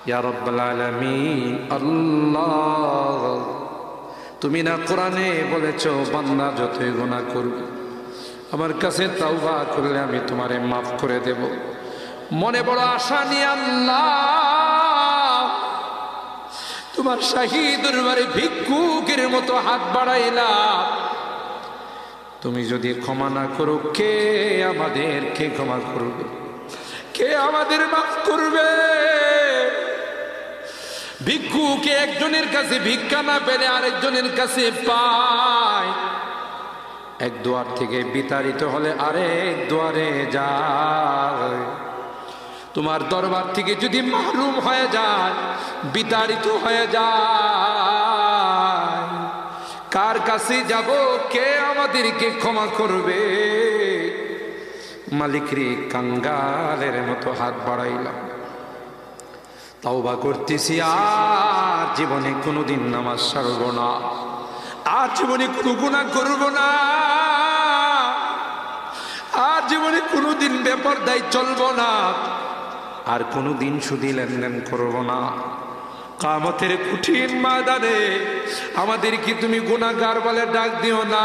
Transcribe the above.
ইয়া রাব্বাল আলামিন। আল্লাহ, তুমি না কোরআনে বলেছো বান্দা যতই গুনাহ করবে আমার কাছে তাওবা করলে আমি তোমারে মাফ করে দেব। মনে বড় আশা নিয়ে আল্লাহ তোমার শাহী দরবারে ভিক্ষুকের মতো হাত বাড়াইলাম। তুমি যদি ক্ষমা না করো, কে আমাদেরকে ক্ষমা করবে? কে আমাদের মাফ করবে? ভিক্ষুকে একজনের কাছে ভিক্ষা না পেলে আরেকজনের কাছে পায়। এক দুয়ার থেকে বিতাড়িত হলে আরেক দুয়ারে যায়। তোমার দরবার থেকে যদি মাহরুম হয়ে যায়, বিতাড়িত হয়ে যায়, কার কাছে যাব? কে আমাদেরকে ক্ষমা করবে? মালিক রে, কাঙ্গালের মতো হাত বাড়াইলাম, তাওবা করতেছি, আর জীবনে কোনোদিন নামাজ ছাড়ব না, আর জীবনে কোনো গুনাহ করব না, আর জীবনে কোনোদিন বেপরদায় চলব না, আর কোনোদিন সুদি লেনদেন করব না। কিয়ামতের কঠিন ময়দানে আমাদেরকে তুমি গুনাহগার বলে ডাক দিও না।